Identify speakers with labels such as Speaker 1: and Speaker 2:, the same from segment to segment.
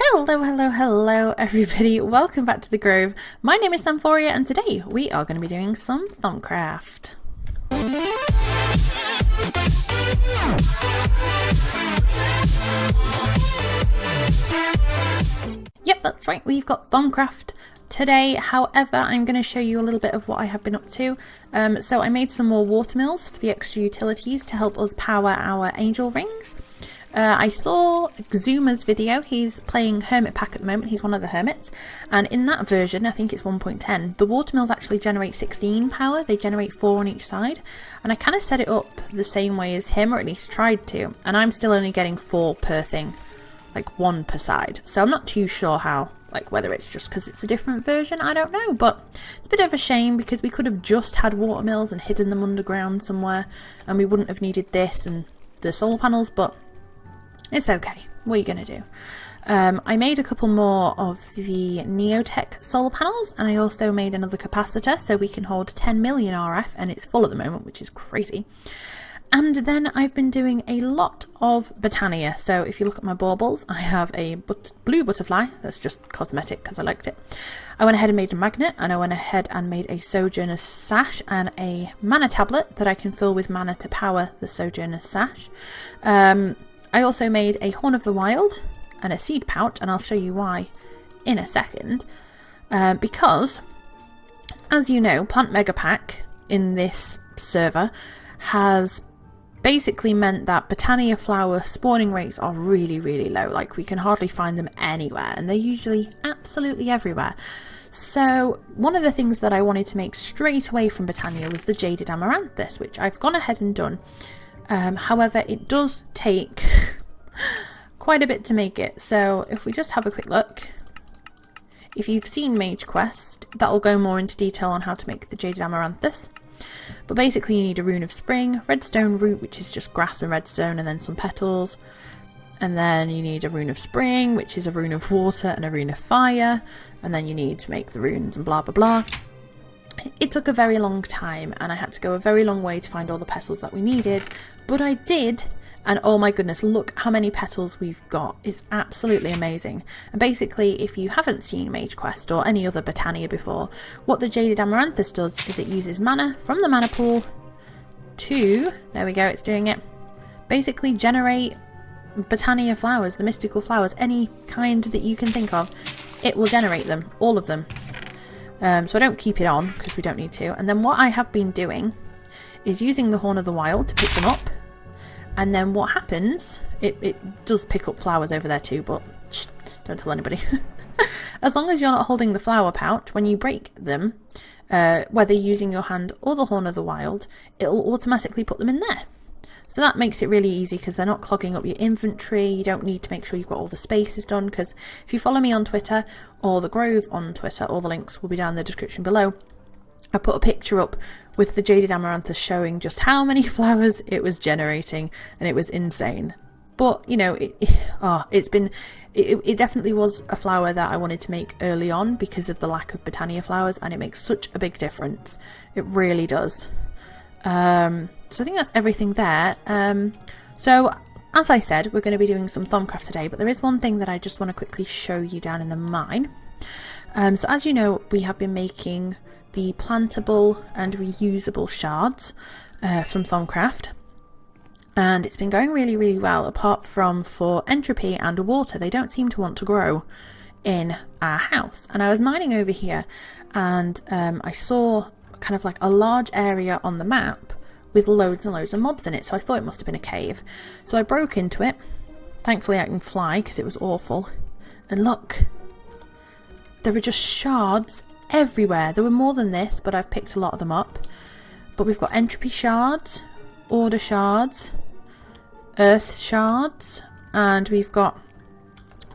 Speaker 1: Hello everybody, welcome back to the Grove. My name is Thaumcraft and today we are going to be doing some Thaumcraft. Yep, that's right, we've got Thaumcraft today. However, I'm going to show you a little bit of what I have been up to. So I made some more watermills for the extra utilities to help us power our angel rings. I saw Zuma's video. He's playing Hermit Pack at the moment. He's one of the hermits, and in that version, I think it's 1.10, the watermills actually generate 16 power. They generate 4 on each side, and I kind of set it up the same way as him, or at least tried to, and I'm still only getting 4 per thing, like 1 per side. So I'm not too sure how, like whether it's just because it's a different version, I don't know, but it's a bit of a shame because we could have just had watermills and hidden them underground somewhere, and we wouldn't have needed this and the solar panels, but it's okay. What are you going to do? I made a couple more of the Neotech solar panels, and I also made another capacitor so we can hold 10 million RF, and it's full at the moment, which is crazy. And then I've been doing a lot of Botania. So if you look at my baubles, I have a blue butterfly. That's just cosmetic because I liked it. I went ahead and made a magnet, and I went ahead and made a Sojourner's sash and a mana tablet that I can fill with mana to power the Sojourner's sash. I also made a Horn of the Wild and a seed pouch, and I'll show you why in a second. Because, as you know, Plant Mega Pack in this server has basically meant that Botania flower spawning rates are really low. Like, we can hardly find them anywhere, and they're usually absolutely everywhere. So one of the things that I wanted to make straight away from Botania was the Jaded Amaranthus, which I've gone ahead and done. However, it does take quite a bit to make it. So if we just have a quick look, if you've seen Mage Quest, that will go more into detail on how to make the Jaded Amaranthus. But basically you need a Rune of Spring, Redstone Root, which is just grass and redstone, and then some petals. And then you need a Rune of Spring, which is a Rune of Water and a Rune of Fire. And then you need to make the runes and blah blah blah. It took a very long time, and I had to go a very long way to find all the petals that we needed, but I did, and oh my goodness, look how many petals we've got. It's absolutely amazing. And basically, if you haven't seen Mage Quest or any other Botania before, what the Jaded Amaranthus does is it uses mana from the mana pool to, there we go, it's doing it, basically generate Botania flowers, the mystical flowers, any kind that you can think of. It will generate them, all of them. So I don't keep it on because we don't need to. And then what I have been doing is using the Horn of the Wild to pick them up. And then what happens, it does pick up flowers over there too, but shh, don't tell anybody. As long as you're not holding the flower pouch, when you break them, whether using your hand or the Horn of the Wild, it'll automatically put them in there. So that makes it really easy because they're not clogging up your inventory. You don't need to make sure you've got all the spaces done, because if you follow me on Twitter or the Grove on Twitter, all the links will be down in the description below. I put a picture up with the Jaded Amaranthus showing just how many flowers it was generating, and it was insane. But, you know, it definitely was a flower that I wanted to make early on because of the lack of Botania flowers, and it makes such a big difference. It really does. So I think that's everything there. So as I said, we're going to be doing some Thaumcraft today, but there is one thing that I just want to quickly show you down in the mine. So as you know, we have been making the plantable and reusable shards from Thaumcraft, and it's been going really well, apart from for entropy and water. They don't seem to want to grow in our house. And I was mining over here, and I saw kind of like a large area on the map with loads and loads of mobs in it, so I thought it must have been a cave. So I broke into it. Thankfully I can fly because it was awful. And look, there are just shards everywhere. There were more than this, but I've picked a lot of them up. But we've got entropy shards, order shards, earth shards, and we've got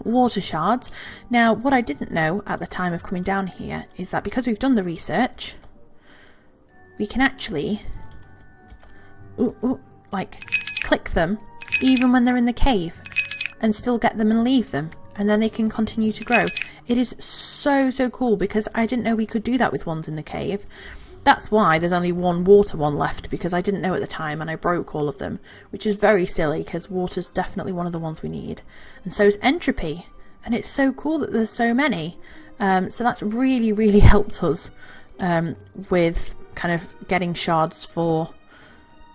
Speaker 1: water shards. Now, what I didn't know at the time of coming down here is that because we've done the research, we can actually like click them even when they're in the cave and still get them and leave them, and then they can continue to grow. It is so cool, because I didn't know we could do that with ones in the cave. That's why there's only one water one left, because I didn't know at the time and I broke all of them, which is very silly because water's definitely one of the ones we need. And so is entropy. and it's so cool that there's so many. So that's really helped us with kind of getting shards for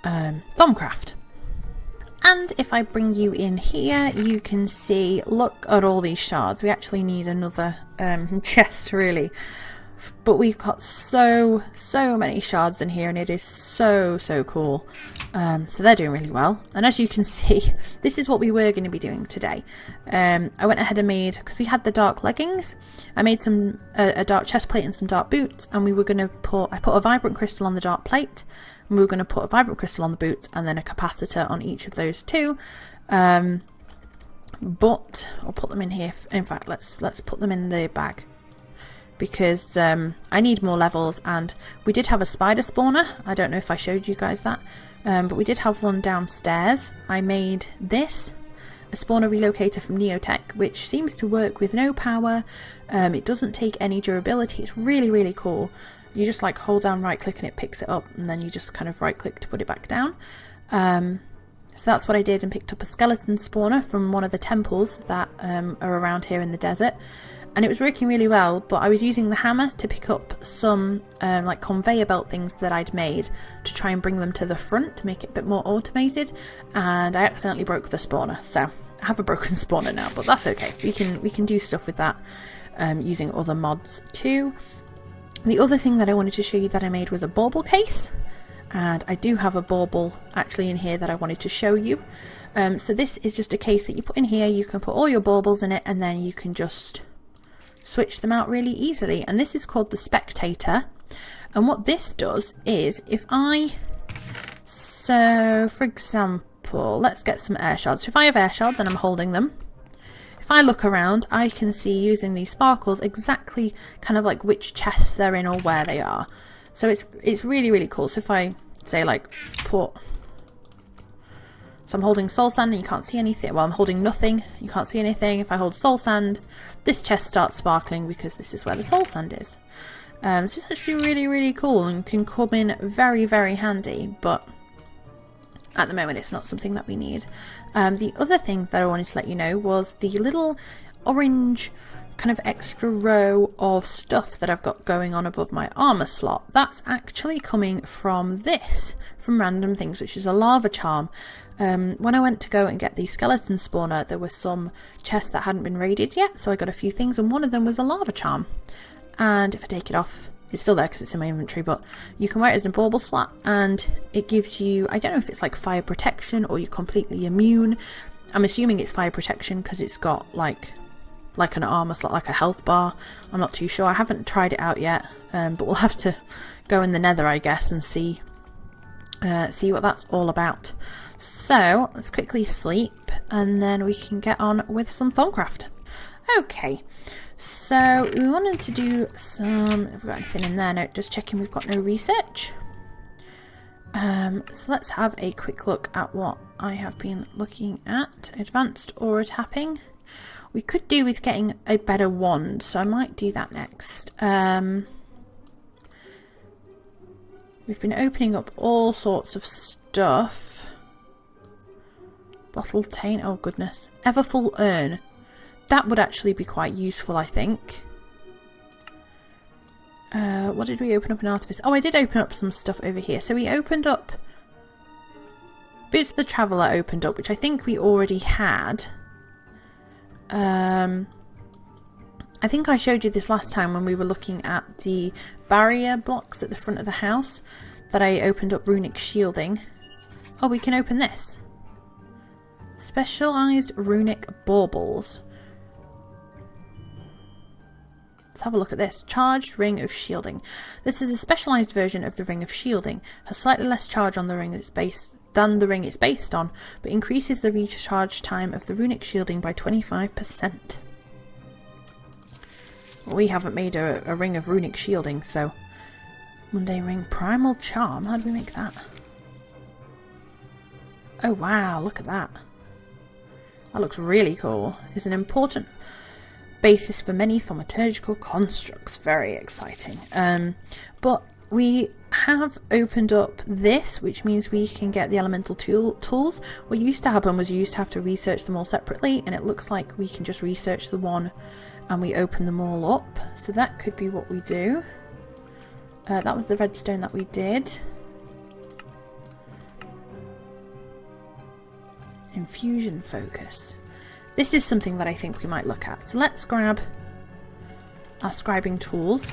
Speaker 1: Thaumcraft. And if I bring you in here, you can see, look at all these shards. We actually need another chest, really. But we've got so many shards in here, and it is so cool. So they're doing really well. And as you can see, this is what we were going to be doing today. I went ahead and made, because we had the dark leggings, I made some a dark chest plate and some dark boots, and we were going to I put a vibrant crystal on the dark plate, and we were going to put a vibrant crystal on the boots, and then a capacitor on each of those two. But I'll put them in here. In fact, let's put them in the bag, because I need more levels, and we did have a spider spawner. I don't know if I showed you guys that, but we did have one downstairs. I made this, a spawner relocator from Neotech, which seems to work with no power. It doesn't take any durability. It's really cool. You just like hold down right click and it picks it up, and then you just kind of right click to put it back down. So that's what I did, and picked up a skeleton spawner from one of the temples that are around here in the desert. And it was working really well, but I was using the hammer to pick up some like conveyor belt things that I'd made to try and bring them to the front to make it a bit more automated, and I accidentally broke the spawner. So I have a broken spawner now, but that's okay. We can do stuff with that using other mods too. The other thing that I wanted to show you that I made was a bauble case, and I do have a bauble actually in here that I wanted to show you. So this is just a case that you put in here. You can put all your baubles in it, and then you can just switch them out really easily. And this is called the Spectator, and what this does is, so for example, let's get some air shards. So if I have air shards and I'm holding them, if I look around, I can see, using these sparkles, exactly kind of like which chests they're in or where they are. So it's really cool. So if I say like so I'm holding soul sand and you can't see anything. Well, I'm holding nothing, you can't see anything. If I hold soul sand, this chest starts sparkling because this is where the soul sand is. So it's actually really cool and can come in very handy, but at the moment it's not something that we need. The other thing that I wanted to let you know was the little orange kind of extra row of stuff that I've got going on above my armor slot. That's actually coming from from Random Things, which is a lava charm. When I went to go and get the skeleton spawner, there were some chests that hadn't been raided yet, so I got a few things, and one of them was a lava charm. And if I take it off, it's still there because it's in my inventory, but you can wear it as a bauble slot, and it gives you, I don't know if it's like fire protection or you're completely immune. I'm assuming it's fire protection because it's got like an armor slot, like a health bar. I'm not too sure. I haven't tried it out yet, but we'll have to go in the nether, I guess, and see what that's all about. So let's quickly sleep, and then we can get on with some Thaumcraft. Okay, so we wanted to do some, have we got anything in there? No, just checking we've got no research. So let's have a quick look at what I have been looking at. Advanced aura tapping. We could do with getting a better wand, so I might do that next. We've been opening up all sorts of stuff. Bottle taint, oh goodness. Everfull urn. That would actually be quite useful, I think. What did we open up in Artifice? Oh, I did open up some stuff over here. So we opened up... Boots of the Traveller opened up, which I think we already had. I think I showed you this last time when we were looking at the barrier blocks at the front of the house, that I opened up runic shielding. Oh, we can open this. Specialised runic baubles. Let's have a look at this. Charged ring of shielding. This is a specialised version of the ring of shielding. Has slightly less charge on the ring than the ring it's based on, but increases the recharge time of the runic shielding by 25%. We haven't made a ring of runic shielding, so... Mundane ring. Primal charm. How do we make that? Oh wow, look at that. That looks really cool. It's an important basis for many thaumaturgical constructs. Very exciting. But we have opened up this, which means we can get the elemental tools. What used to happen was you used to have to research them all separately, and it looks like we can just research the one and we open them all up. So that could be what we do. That was the redstone that we did. Infusion focus. This is something that I think we might look at. So let's grab our scribing tools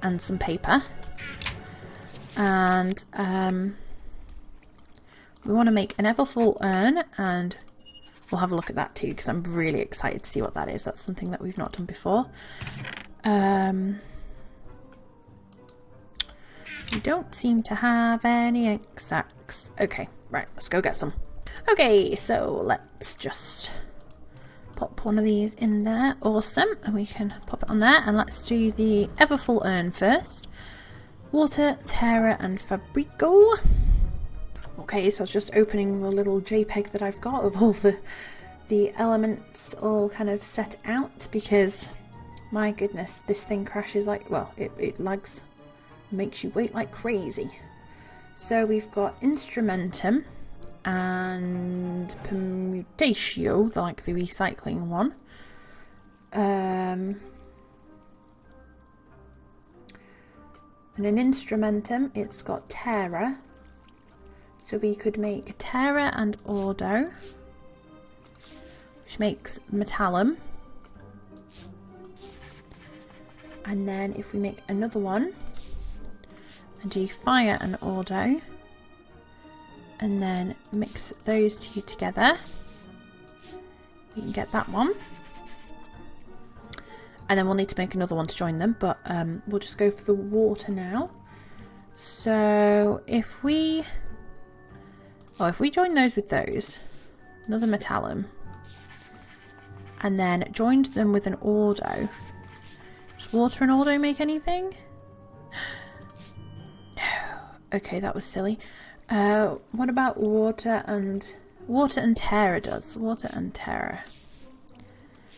Speaker 1: and some paper. And we want to make an everfull urn, and we'll have a look at that too, because I'm really excited to see what that is. That's something that we've not done before. We don't seem to have any ink sacks. Okay, right, let's go get some. Okay, so let's just pop one of these in there. Awesome, and we can pop it on there, and let's do the everfull urn first. Water, Terra, and Fabrico. Okay, so I was just opening the little JPEG that I've got of all the elements all kind of set out, because my goodness, this thing crashes like, well, it lags, makes you wait like crazy. So we've got Instrumentum and Permutatio, like the recycling one. And an Instrumentum, it's got Terra. So we could make Terra and Ordo, which makes Metallum. And then if we make another one and do Fire and Ordo, and then mix those two together, we can get that one. And then we'll need to make another one to join them, but we'll just go for the water now. So if we join those with those, another Metallum, and then joined them with an Ordo, does water and Ordo make anything? No. Okay, that was silly. What about water and Terra does? Water and Terra.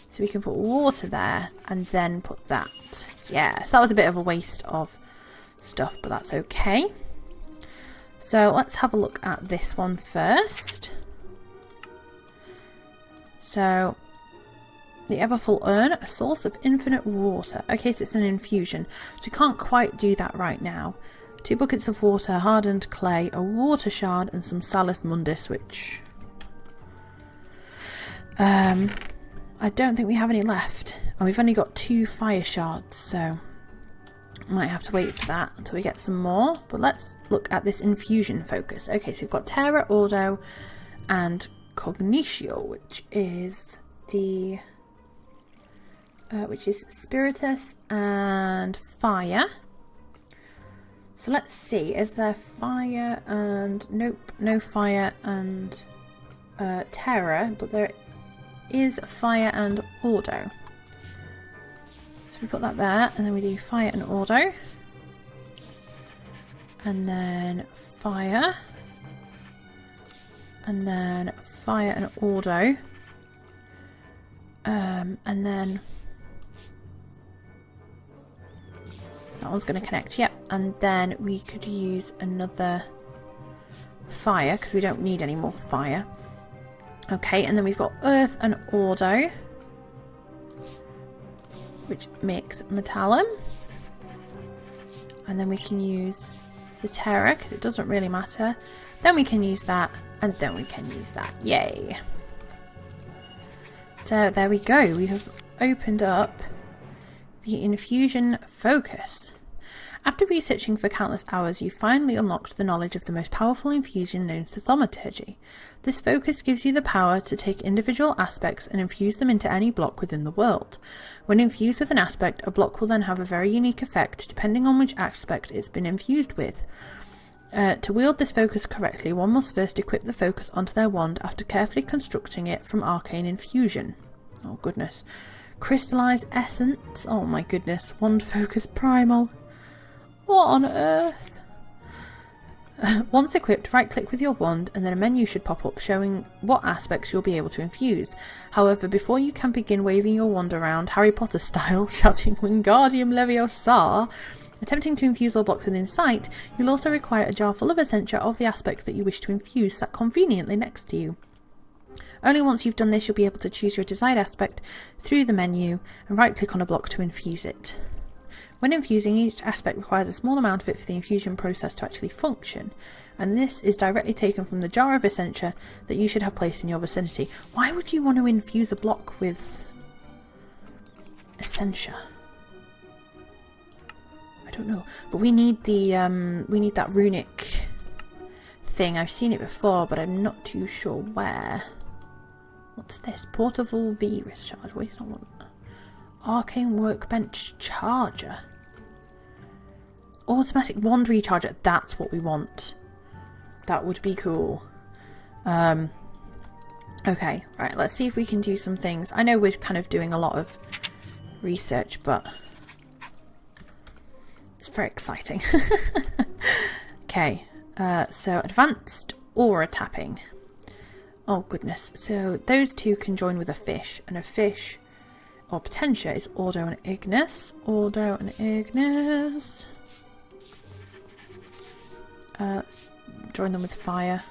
Speaker 1: So we can put water there and then put that. Yes, that was a bit of a waste of stuff, but that's okay. So let's have a look at this one first. So the everfull urn, a source of infinite water. Okay, so it's an infusion. So we can't quite do that right now. 2 buckets of water, hardened clay, a water shard, and some Salus Mundus, which I don't think we have any left. And we've only got 2 fire shards, so might have to wait for that until we get some more. But let's look at this infusion focus. Okay, so we've got Terra, Ordo, and Cognitio, which is the Spiritus and Fire. So let's see, is there Fire and... Nope, no Fire and Terra, but there is Fire and Ordo. So we put that there, and then we do Fire and Ordo. And then Fire. And then Fire and Ordo. And then... that one's going to connect, yep. And then we could use another Fire, because we don't need any more Fire. Okay, and then we've got Earth and Ordo, which makes Metallum. And then we can use the Terra, because it doesn't really matter. Then we can use that, and then we can use that. Yay! So there we go. We have opened up the infusion focus. After researching for countless hours, you finally unlocked the knowledge of the most powerful infusion known to thaumaturgy. This focus gives you the power to take individual aspects and infuse them into any block within the world. When infused with an aspect, a block will then have a very unique effect depending on which aspect it's been infused with. To wield this focus correctly, one must first equip the focus onto their wand after carefully constructing it from arcane infusion. Oh goodness. Crystallized essence. Oh my goodness. Wand focus primal. What on earth? Once equipped, right click with your wand and then a menu should pop up showing what aspects you'll be able to infuse. However, before you can begin waving your wand around Harry Potter style, shouting Wingardium Leviosa Attempting to infuse all blocks within sight, you'll also require a jar full of essentia of the aspect that you wish to infuse sat conveniently next to you. Only once you've done this you'll be able to choose your desired aspect through the menu and right click on a block to infuse it. When infusing, each aspect requires a small amount of it for the infusion process to actually function, and this is directly taken from the jar of essentia that you should have placed in your vicinity. Why would you want to infuse a block with essentia? I don't know, but we need that runic thing. I've seen it before, but I'm not too sure where. What's this? Portable V recharge. Wait, not one. Arcane workbench charger. Automatic wand recharger. That's what we want. That would be cool. Okay, right, let's see if we can do some things. I know we're kind of doing a lot of research, but it's very exciting. Okay, so advanced aura tapping. Oh goodness, so those two can join with a fish, and a fish or potentia is Ordo and Ignis. Ordo and Ignis. Let's join them with fire.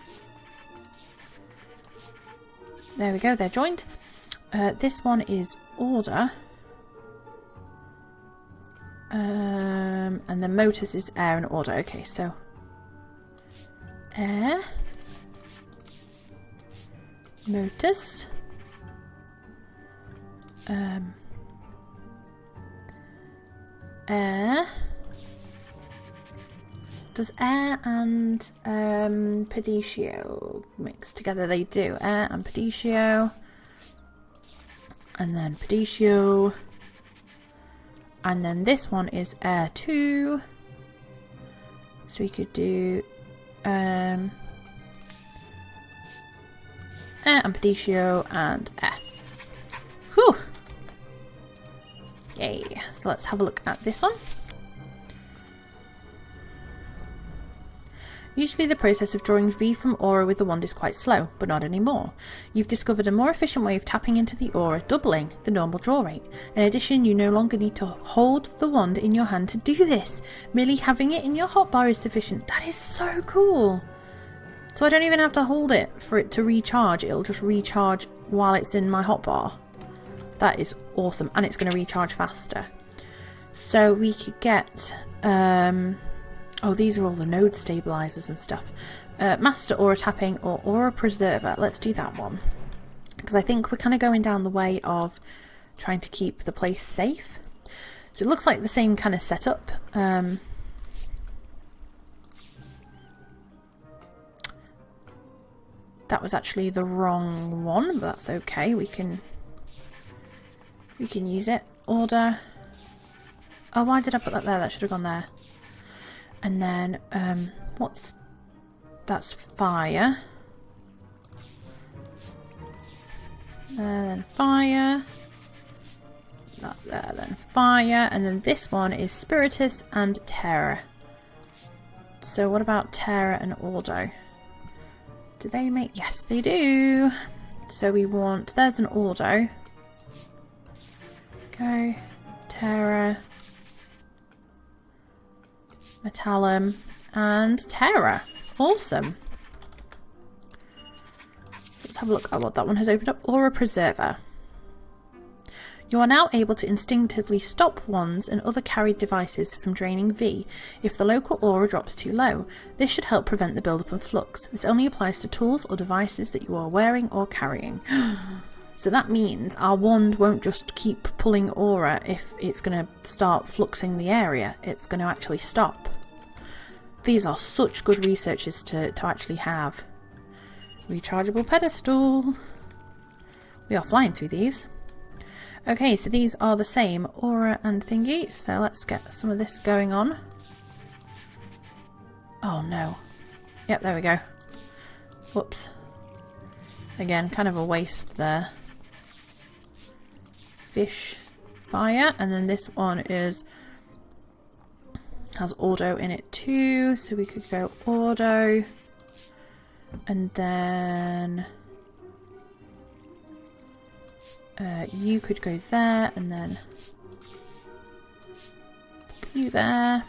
Speaker 1: There we go, they're joined. This one is Order. And the Motus is air and Order. Okay, so air. Motus. Air. Does air and Pediccio mix together? They do. Air and Pediccio. And then Pediccio. And then this one is air 2. So we could do air and Pediccio and air. Whew! Yay. So let's have a look at this one. Usually the process of drawing V from aura with the wand is quite slow, but not anymore. You've discovered a more efficient way of tapping into the aura, doubling the normal draw rate. In addition, you no longer need to hold the wand in your hand to do this. Merely having it in your hotbar is sufficient. That is so cool! So I don't even have to hold it for it to recharge. It'll just recharge while it's in my hotbar. That is awesome, and it's going to recharge faster. So we could get... oh, these are all the node stabilizers and stuff. Master Aura Tapping or Aura Preserver. Let's do that one. Because I think we're kind of going down the way of trying to keep the place safe. So it looks like the same kind of setup. That was actually the wrong one, but that's okay. We can use it. Order. Oh, why did I put that there? That should have gone there. And then, that's fire. Then fire. That there, then fire. And then this one is Spiritus and Terror. So what about Terror and Ordo? Do they make... Yes, they do. So we want... There's an Ordo. Go. Terror. Metallum and Terra. Awesome. Let's have a look at what that one has opened up. Aura Preserver. You are now able to instinctively stop wands and other carried devices from draining V if the local aura drops too low. This should help prevent the buildup of flux. This only applies to tools or devices that you are wearing or carrying. So that means our wand won't just keep pulling aura if it's going to start fluxing the area. It's going to actually stop. These are such good researches to actually have. Rechargeable pedestal. We are flying through these. Okay, so these are the same aura and thingy. So let's get some of this going on. Oh no. Yep, there we go. Whoops. Again, kind of a waste there. Fish, fire, and then this one has Ordo in it too, so we could go Ordo, and then you could go there, and then you there.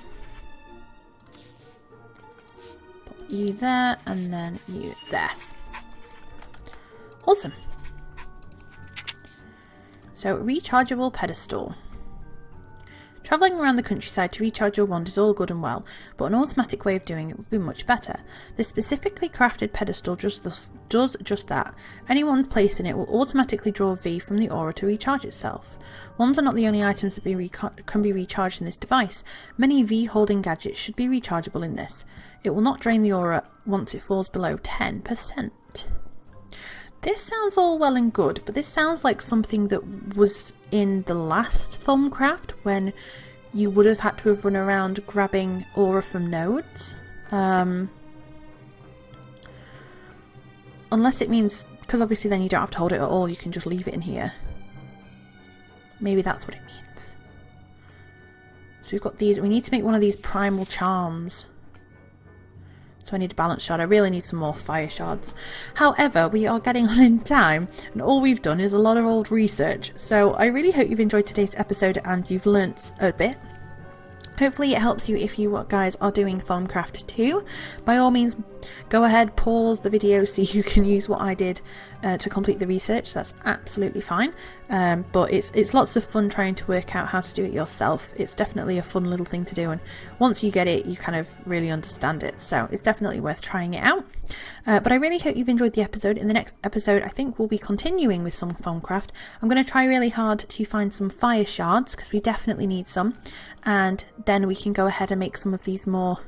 Speaker 1: you there, and then you there. Awesome. So, rechargeable pedestal. Travelling around the countryside to recharge your wand is all good and well, but an automatic way of doing it would be much better. This specifically crafted pedestal does just that. Any wand placed in it will automatically draw V from the aura to recharge itself. Wands are not the only items that can be recharged in this device. Many V holding gadgets should be rechargeable in this. It will not drain the aura once it falls below 10%. This sounds all well and good, but this sounds like something that was in the last Thaumcraft when you would have had to have run around grabbing aura from nodes. Unless it means, because obviously then you don't have to hold it at all, you can just leave it in here. Maybe that's what it means. So we've got these, we need to make one of these primal charms. So I need a balance shard. I really need some more fire shards. However, we are getting on in time, and all we've done is a lot of old research. So I really hope you've enjoyed today's episode and you've learnt a bit. Hopefully it helps you if you guys are doing Thaumcraft too. By all means, go ahead, pause the video so you can use what I did to complete the research. That's absolutely fine. But it's lots of fun trying to work out how to do it yourself. It's definitely a fun little thing to do, and once you get it, you kind of really understand it. So it's definitely worth trying it out. But I really hope you've enjoyed the episode. In the next episode, I think we'll be continuing with some Thaumcraft. I'm going to try really hard to find some fire shards, because we definitely need some. And then we can go ahead and make some of these more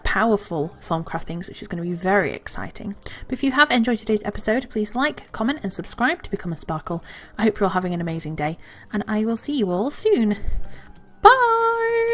Speaker 1: powerful Thaumcraft things, which is going to be very exciting. But if you have enjoyed today's episode, please like, comment and subscribe to become a Sparkle. I hope you're all having an amazing day, and I will see you all soon. Bye!